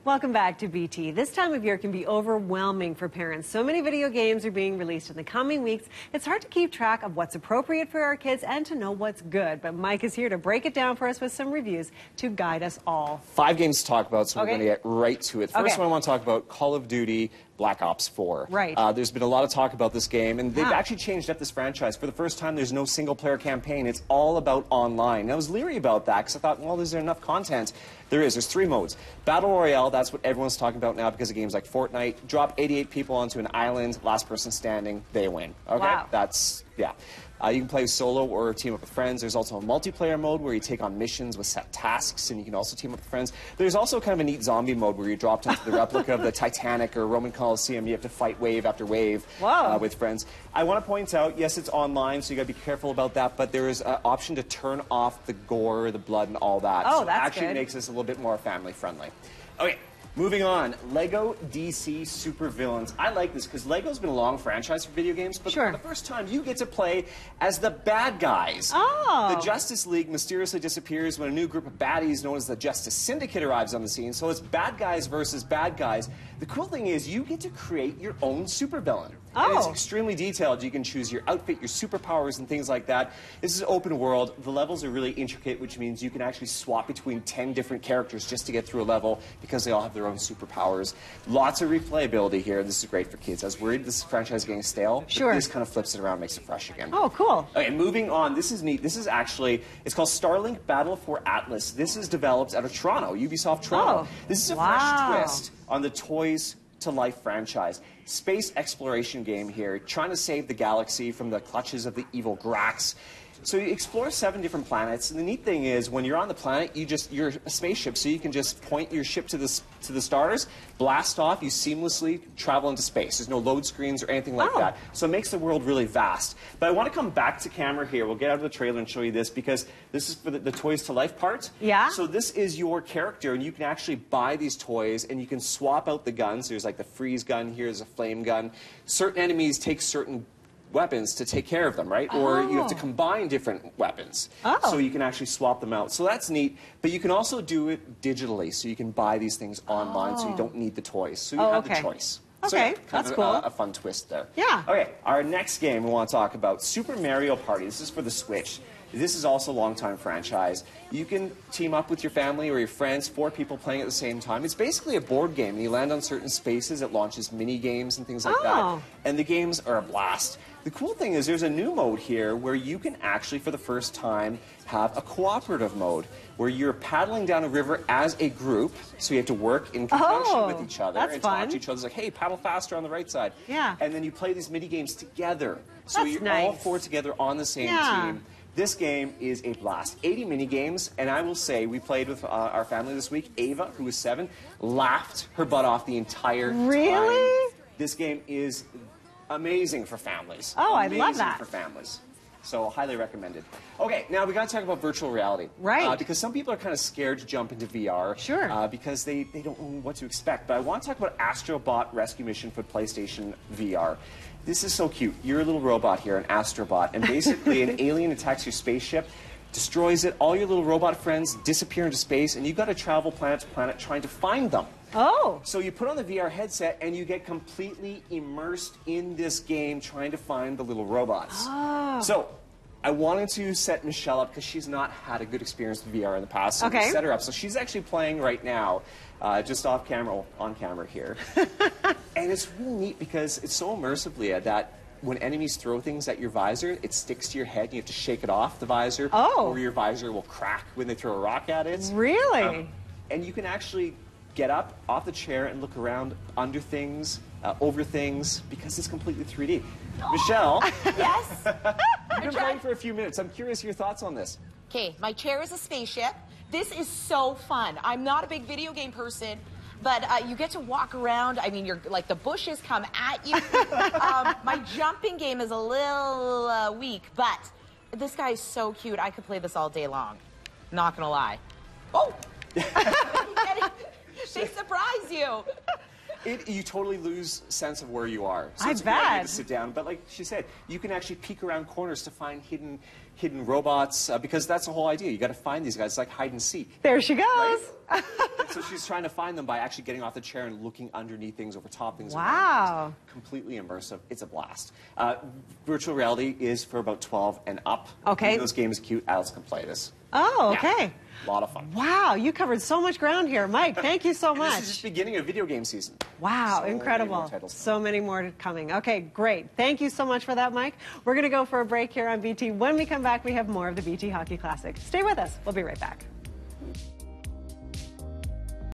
Welcome back to BT. This time of year can be overwhelming for parents. So many video games are being released in the coming weeks. It's hard to keep track of what's appropriate for our kids and to know what's good. But Mike is here to break it down for us with some reviews to guide us all. 5 games to talk about, so we're going to get right to it. First one I want to talk about, Call of Duty Black Ops 4. Right. There's been a lot of talk about this game, and they've actually changed up this franchise. For the first time, there's no single-player campaign. It's all about online. And I was leery about that because I thought, well, is there enough content? There is. There's 3 modes. Battle Royale, that's what everyone's talking about now because of games like Fortnite. Drop 88 people onto an island, last person standing, they win. Okay? Wow. That's, yeah. You can play solo or team up with friends. There's also a multiplayer mode where you take on missions with set tasks, and you can also team up with friends. There's also kind of a neat zombie mode where you're dropped into the replica of the Titanic or Roman Colosseum. You have to fight wave after wave with friends. I want to point out, yes, it's online, so you got to be careful about that, but there is an option to turn off the gore, the blood, and all that. Oh, so that's it actually good. makes this a little bit more family-friendly. Okay. Moving on, Lego DC Supervillains. I like this because Lego's been a long franchise for video games, but for the first time you get to play as the bad guys. The Justice League mysteriously disappears when a new group of baddies known as the Justice Syndicate arrives on the scene, so it's bad guys versus bad guys. The cool thing is you get to create your own supervillain. And it's extremely detailed. You can choose your outfit, your superpowers, and things like that. This is open world. The levels are really intricate, which means you can actually swap between 10 different characters just to get through a level because they all have their own superpowers. Lots of replayability here. This is great for kids. I was worried this franchise is getting stale. But this kind of flips it around, makes it fresh again. Oh, cool. Okay, moving on. This is neat. This is actually, it's called Starlink Battle for Atlas. This is developed out of Toronto, Ubisoft Toronto. This is a fresh twist on the Toys to Life franchise. Space exploration game here, trying to save the galaxy from the clutches of the evil Grax. So you explore 7 different planets, and the neat thing is when you're on the planet, you're a spaceship, so you can just point your ship to the stars, blast off, you seamlessly travel into space. There's no load screens or anything like that. So it makes the world really vast. But I want to come back to camera here. We'll get out of the trailer and show you this because this is for the Toys to Life part. So this is your character, and you can actually buy these toys, and you can swap out the guns. There's like the freeze gun here, there's a flame gun. Certain enemies take certain weapons to take care of them, right? Or you have to combine different weapons. So you can actually swap them out. So that's neat. But you can also do it digitally. So you can buy these things online so you don't need the toys. So you have the choice. So yeah, that's cool. A fun twist there. Okay, our next game we want to talk about, Super Mario Party. This is for the Switch. This is also a long-time franchise. You can team up with your family or your friends, 4 people playing at the same time. It's basically a board game. You land on certain spaces. It launches mini-games and things like that. And the games are a blast. The cool thing is there's a new mode here where you can actually, for the first time, have a cooperative mode where you're paddling down a river as a group. So you have to work in conjunction with each other and talk to each other. It's like, hey, paddle faster on the right side. And then you play these mini-games together. So you're all 4 together on the same team. This game is a blast. 80 mini-games, and I will say, we played with our family this week. Ava, who was 7, laughed her butt off the entire time. This game is amazing for families. I love that. Amazing for families. So, highly recommended. Okay, now we got to talk about virtual reality. Because some people are kind of scared to jump into VR. Because they don't know what to expect. But I want to talk about Astro Bot Rescue Mission for PlayStation VR. This is so cute. You're a little robot here, an Astrobot, and basically an alien attacks your spaceship, destroys it, all your little robot friends disappear into space, and you've got to travel planet to planet trying to find them. So you put on the VR headset, and you get completely immersed in this game trying to find the little robots. So I wanted to set Michelle up because she's not had a good experience with VR in the past, so we set her up. So she's actually playing right now, just off camera, on camera here. And it's really neat because it's so immersive, Leah, that when enemies throw things at your visor, it sticks to your head and you have to shake it off the visor. Or your visor will crack when they throw a rock at it. And you can actually get up off the chair and look around under things, over things, because it's completely 3D. Michelle? Yes? You've been playing for a few minutes. I'm curious your thoughts on this. Okay, my chair is a spaceship. This is so fun. I'm not a big video game person, but you get to walk around. I mean, you're like the bushes come at you. My jumping game is a little weak, but this guy is so cute. I could play this all day long. Not gonna lie. Oh! They surprise you. You totally lose sense of where you are. So I it's a great idea bet. to sit down, but like she said, you can actually peek around corners to find hidden robots, because that's the whole idea. You got to find these guys. It's like hide and seek. There she goes. Right? So she's trying to find them by actually getting off the chair and looking underneath things, over top things. Wow. Things. Completely immersive. It's a blast. Virtual reality is for about 12 and up. Okay. If those games are cute, Alice can play this. Oh, okay. Yeah. A lot of fun. Wow, you covered so much ground here. Mike, thank you so much. This is just the beginning of video game season. Wow, so incredible. So many more coming. Okay, great. Thank you so much for that, Mike. We're going to go for a break here on BT. When we come back, we have more of the BT Hockey Classic. Stay with us. We'll be right back.